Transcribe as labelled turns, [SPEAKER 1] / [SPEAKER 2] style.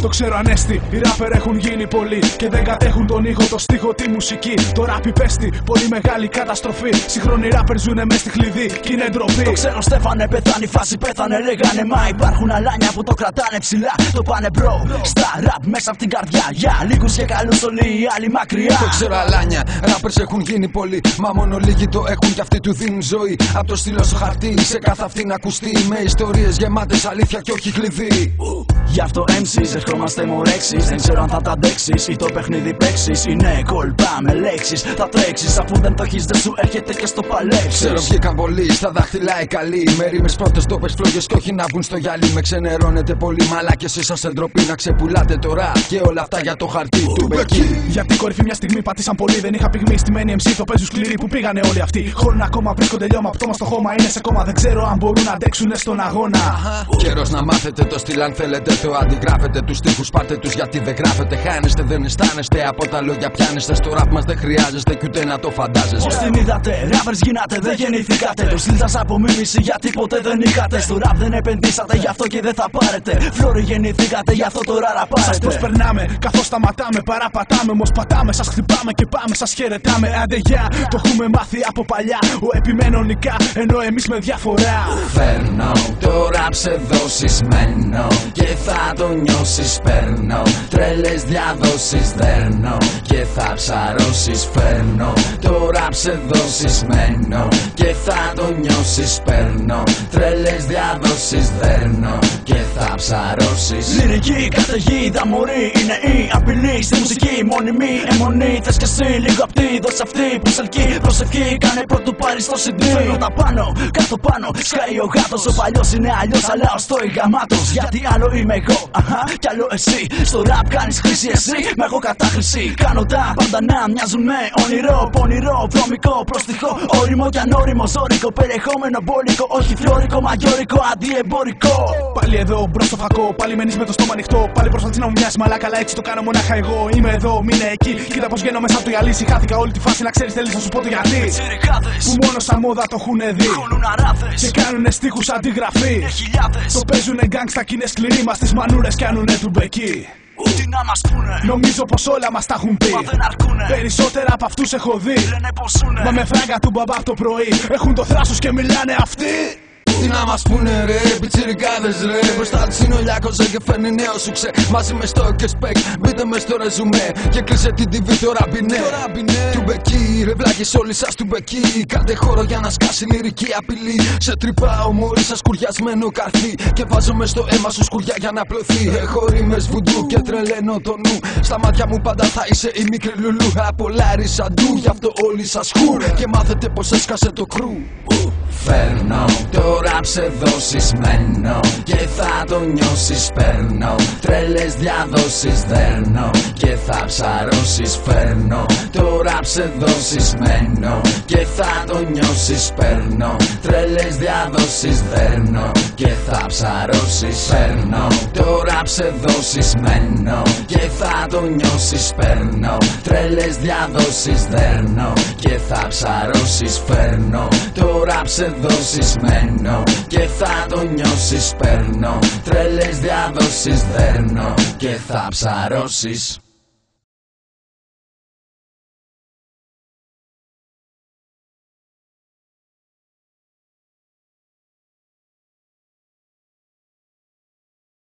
[SPEAKER 1] Το ξέρω ανέστη, οι ράπερ έχουν γίνει πολλοί και δεν κατέχουν τον ήχο, το στίχο, τη μουσική. Το ράπ υπέστη, πολύ μεγάλη καταστροφή. Σύγχρονοι ράπερ ζουνε μες στη χλειδί κι είναι ντροπή.
[SPEAKER 2] Το ξέρω Στέφανε, πεθάνει η φάση, πέθανε λέγανε. Μα υπάρχουν αλάνια που το κρατάνε ψηλά. Το πάνε μπρο, στα ραπ μέσα από την καρδιά. Για λίγους και καλούς, όλοι οι άλλοι μακριά.
[SPEAKER 3] Το ξέρω αλάνια, ράπερς έχουν γίνει πολλοί. Μα μόνο λίγοι το έχουν κι αυτοί του δίνουν ζωή. Απ' το στυλό στο χαρτί, σε κάθε αυτή να ακουστεί. Με ιστορίες γεμάτες αλήθεια και όχι κλειδί.
[SPEAKER 2] Γι' αυτό MCs ερχόμαστε μορέξεις. Δεν ξέρω αν θα τα αντέξεις ή το παιχνίδι παίξεις. Είναι κόλπα με λέξεις. Θα τρέξεις αφού δεν το έχεις, δεν σου έρχεται και στο παλέψεις.
[SPEAKER 3] Ξέρω βγήκαν πολλοί, στα δάχτυλα οι καλοί. Με ρήμες πρώτες τόπες φλόγες και όχι να βγουν στο γυαλί. Με ξενερώνετε πολύ μαλάκες, είσαστε ντροπή να ξεπουλάτε τώρα. Και όλα αυτά για το χαρτί του Μπεκί.
[SPEAKER 1] Για την κορυφή μια στιγμή πατήσαν πολύ. Δεν είχα πυγμή στη μένη MC. Το παίζουν σκληροί που πήγανε όλοι αυτοί. Χωρούν ακόμα, βρίσκονται λιώμα. Πτώμα στο χώμα, είναι σε κόμμα. Δεν ξέρω αν μπορούν να αντέξουν στον αγώνα.
[SPEAKER 3] Καιρός να μάθετε το στυλ αν θέλετε. Το αντιγράφετε τους στίχους, πάρτε τους γιατί δεν γράφετε. Χάνεστε, δεν αισθάνεστε, από τα λόγια πιάνεστε. Στο ραπ μας δεν χρειάζεστε κι ούτε να το φαντάζεστε.
[SPEAKER 2] Πώς την είδατε, ράπερς γίνατε, δεν γεννηθήκατε. Το στυλ σας από μίμηση γιατί ποτέ δεν είχατε. Στο ραπ δεν επενδύσατε, γι' αυτό και δεν θα πάρετε. Φλόροι γεννηθήκατε, γι' αυτό τώρα ραπάρετε.
[SPEAKER 1] Σας προσπερνάμε, καθώς σταματάμε, παραπατάμε. Όμως πατάμε, σας χτυπάμε και πάμε, σας χαιρετάμε. Άντε γεια, το έχουμε μάθει από παλιά. Ο επιμένω νικά, ενώ εμείς με διαφορά.
[SPEAKER 3] Φέρνω το ραπ σε δόσεις μένω και θα το νιώσεις. Παίρνω τρελές διαδόσεις, δέρνω και θα ψαρώσεις. Φέρνω το ραπ σε δόσεις μένω και θα το νιώσεις. Παίρνω τρελές διαδόσεις, δέρνω και θα ψαρώσεις.
[SPEAKER 2] Λυρική καταιγίδα μωρή είναι η απειλή στη μουσική. Μόνιμη αιμονή, θες κι εσύ λίγο απ' τη δόση αυτή που σελκύει. Προσευχή κάνε πρώτου πάρει στο CD. Φέρνω τα πάνω, κάτω πάνω, σκάει ο γάτος. Ο παλιός είναι αλλιώς, αλλά ο στόι γαμάτος. Γιατί άλλο είμαι εγώ, αχα, κι άλλο εσύ. Στο ραπ κάνεις χρήση εσύ, μα εγώ κατάχρηση. Κάνω τα πάντα να μοιάζουν με όνειρο. Πονηρό, βρώμικο, προστιχό, όριμο κι ανώριμο. Ζώρικο, περιεχόμενο μπόλικο. Όχι φλόρικο, μαγιόρικο, αντιεμπορικό.
[SPEAKER 1] Πάλι εδώ μπρος στο φακό, πάλι μένεις με το στόμα ανοιχτό. Πάλι προσπαθείς να μου μοιάσει μαλάκα, αλλά έτσι το κάνω μονάχα εγώ. Είμαι εδώ, μείνε εκεί. Κοίτα πως βγαίνω μέσα από το γυαλί. Χάθηκα όλη τη φάση να ξέρεις, θέλεις να σου πω το γιατί. Που μόνο σαν μόδα το έχουνε δει. Και κάνουνε στίχους αντιγραφή. Το παίζουνε γκάγκστα κι είναι σκληροί. Μας τις μανούρες κάνουνε του Μπεκί.
[SPEAKER 2] Τι να μας πούνε,
[SPEAKER 1] νομίζω πως όλα μας τα έχουν πει.
[SPEAKER 2] μα δεν αρκούνε.
[SPEAKER 1] Περισσότερα από αυτούς έχω δει.
[SPEAKER 2] Λένε πως ζουνε.
[SPEAKER 1] Μα με φράγκα του μπαμπά από το πρωί. Έχουν το θράσος και μιλάνε αυτοί.
[SPEAKER 3] Τι να μας πούνε ρε, πιτσιρικάδες ρε. Μπροστά τους είναι ο Λιάκος και φέρνει νέο σουξέ. Μαζί με στο και σπεκ, μπείτε μες στο ρεζουμέ. Και κλείσε την TV το ραμπινέ. Του Μπεκί, ρε βλάκες όλοι σας του Μπεκί. Κάντε χώρο για να σκάσει λυρική απειλή. Σε τρυπάω μόλις σας σκουριασμένο καρφί. Και βάζω μες στο αίμα σου σκουριά για να πλωθεί. Έχω ρήμες βουντού και τρελαίνω το νου. Στα μάτια μου πάντα θα είσαι η μικρή λουλού. Από Λάρι Σαντού, γι' αυτό όλοι σας χουρ. Και μάθετε πως έσκασε το κρού. Φέρνω το ραπ σε δόσεις μένω και θα το νιώσεις. Παίρνω τρελές διαδόσεις, δέρνω και θα ψαρώσεις. Φέρνω το ραπ σε δόσεις μένω και θα το νιώσεις. Παίρνω τρελές διαδόσεις, δέρνω και θα ψαρώσεις. Φέρνω το ραπ σε δόσεις μένω και θα το νιώσεις. Παίρνω τρελές διαδόσεις, δέρνω και θα ψαρώσεις. Φέρνω το ραπ σε δόσεις μένω και θα το νιώσεις. Παίρνω τρελές διαδόσεις, δέρνω και θα ψαρώσεις.